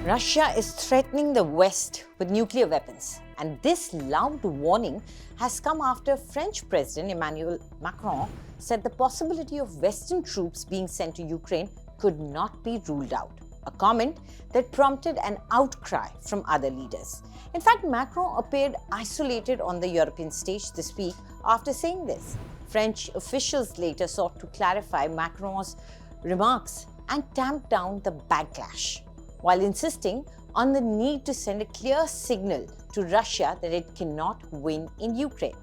Russia is threatening the West with nuclear weapons, and this loud warning has come after French President Emmanuel Macron said the possibility of Western troops being sent to Ukraine could not be ruled out, a comment that prompted an outcry from other leaders. In fact, Macron appeared isolated on the European stage this week after saying this. French officials later sought to clarify Macron's remarks and tamp down the backlash, while insisting on the need to send a clear signal to Russia that it cannot win in Ukraine.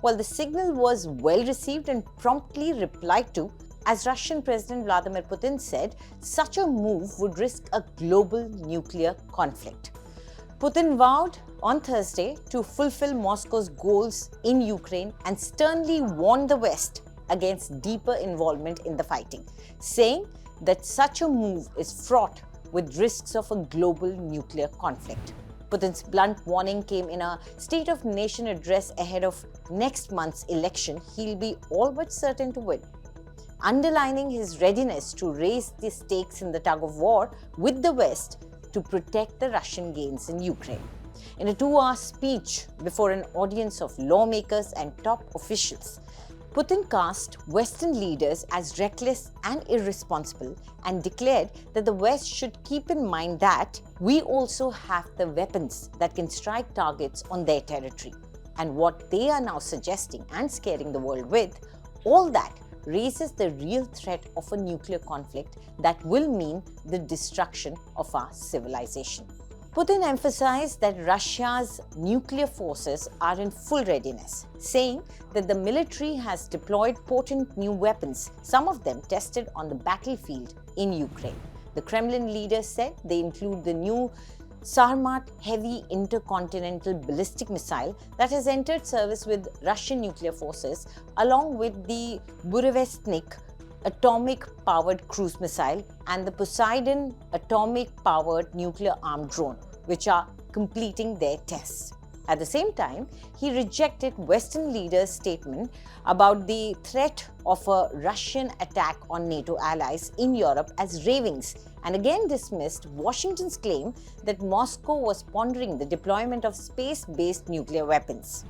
While the signal was well received and promptly replied to, as Russian President Vladimir Putin said, such a move would risk a global nuclear conflict. Putin vowed on Thursday to fulfill Moscow's goals in Ukraine and sternly warned the West against deeper involvement in the fighting, saying that such a move is fraught with risks of a global nuclear conflict. Putin's blunt warning came in a State of Nation address ahead of next month's election he'll be all but certain to win, underlining his readiness to raise the stakes in the tug-of-war with the West to protect the Russian gains in Ukraine. In a 2-hour speech before an audience of lawmakers and top officials, Putin cast Western leaders as reckless and irresponsible and declared that the West should keep in mind that we also have the weapons that can strike targets on their territory. And what they are now suggesting and scaring the world with, all that raises the real threat of a nuclear conflict that will mean the destruction of our civilization. Putin emphasized that Russia's nuclear forces are in full readiness, saying that the military has deployed potent new weapons, some of them tested on the battlefield in Ukraine. The Kremlin leader said they include the new Sarmat heavy intercontinental ballistic missile that has entered service with Russian nuclear forces, along with the Burevestnik atomic-powered cruise missile and the Poseidon atomic-powered nuclear-armed drone, which are completing their tests. At the same time, he rejected Western leaders' statement about the threat of a Russian attack on NATO allies in Europe as ravings, and again dismissed Washington's claim that Moscow was pondering the deployment of space-based nuclear weapons.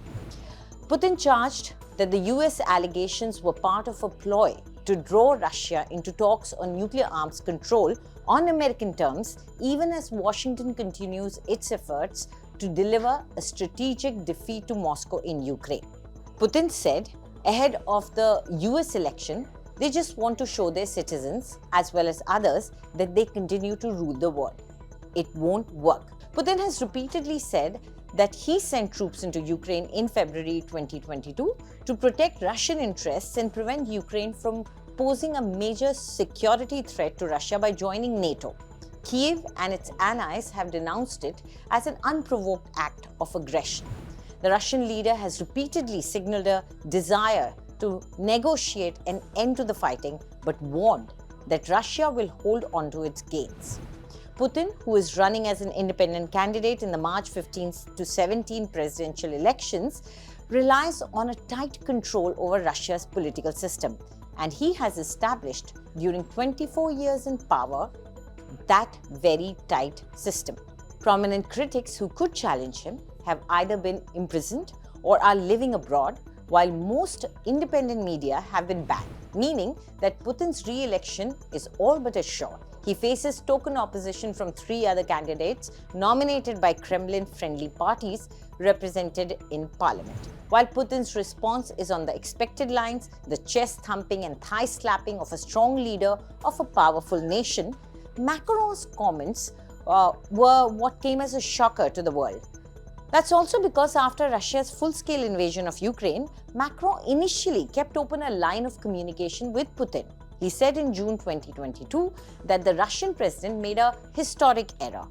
Putin charged that the US allegations were part of a ploy to draw Russia into talks on nuclear arms control on American terms, even as Washington continues its efforts to deliver a strategic defeat to Moscow in Ukraine. Putin said ahead of the US election, they just want to show their citizens, as well as others, that they continue to rule the world. It won't work. Putin has repeatedly said that he sent troops into Ukraine in February 2022 to protect Russian interests and prevent Ukraine from posing a major security threat to Russia by joining NATO. Kiev and its allies have denounced it as an unprovoked act of aggression. The Russian leader has repeatedly signaled a desire to negotiate an end to the fighting, but warned that Russia will hold on to its gains. Putin, who is running as an independent candidate in the March 15 to 17 presidential elections, relies on a tight control over Russia's political system, and he has established during 24 years in power that very tight system. Prominent critics who could challenge him have either been imprisoned or are living abroad, while most independent media have been banned, meaning that Putin's re-election is all but assured. He faces token opposition from 3 other candidates nominated by Kremlin-friendly parties represented in parliament. While Putin's response is on the expected lines, the chest-thumping and thigh-slapping of a strong leader of a powerful nation, Macron's comments were what came as a shocker to the world. That's also because after Russia's full-scale invasion of Ukraine, Macron initially kept open a line of communication with Putin. He said in June 2022 that the Russian president made a historic error,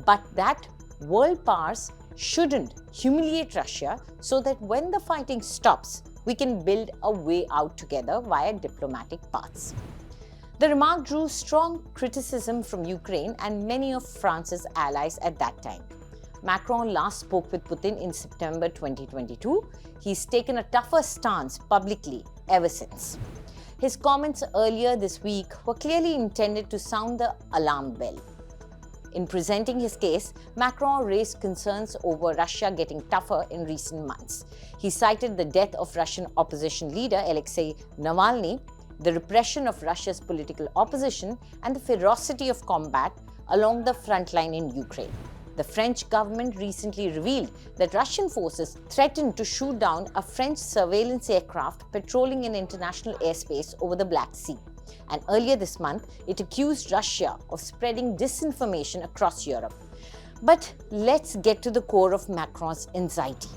but that world powers shouldn't humiliate Russia so that when the fighting stops, we can build a way out together via diplomatic paths. The remark drew strong criticism from Ukraine and many of France's allies at that time. Macron last spoke with Putin in September 2022. He's taken a tougher stance publicly ever since. His comments earlier this week were clearly intended to sound the alarm bell. In presenting his case, Macron raised concerns over Russia getting tougher in recent months. He cited the death of Russian opposition leader Alexei Navalny, the repression of Russia's political opposition, and the ferocity of combat along the front line in Ukraine. The French government recently revealed that Russian forces threatened to shoot down a French surveillance aircraft patrolling in international airspace over the Black Sea. And earlier this month, it accused Russia of spreading disinformation across Europe. But let's get to the core of Macron's anxiety.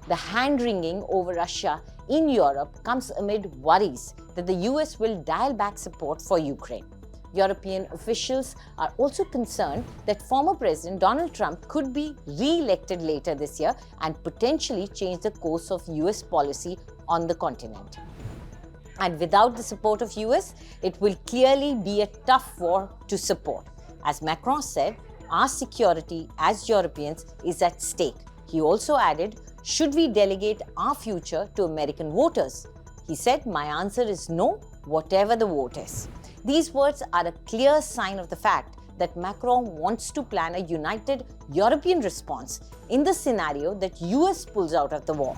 The hand-wringing over Russia in Europe comes amid worries that the US will dial back support for Ukraine. European officials are also concerned that former President Donald Trump could be re-elected later this year and potentially change the course of US policy on the continent. And without the support of US, it will clearly be a tough war to support. As Macron said, our security as Europeans is at stake. He also added, should we delegate our future to American voters? He said, my answer is no, whatever the vote is. These words are a clear sign of the fact that Macron wants to plan a united European response in the scenario that US pulls out of the war.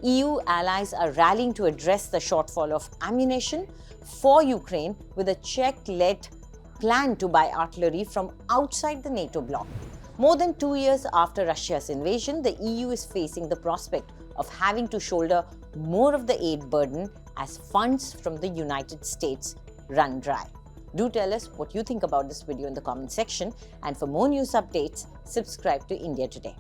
EU allies are rallying to address the shortfall of ammunition for Ukraine with a Czech-led plan to buy artillery from outside the NATO bloc. More than 2 years after Russia's invasion, the EU is facing the prospect of having to shoulder more of the aid burden as funds from the United States run dry. Do tell us what you think about this video in the comment section, and for more news updates, subscribe to India Today.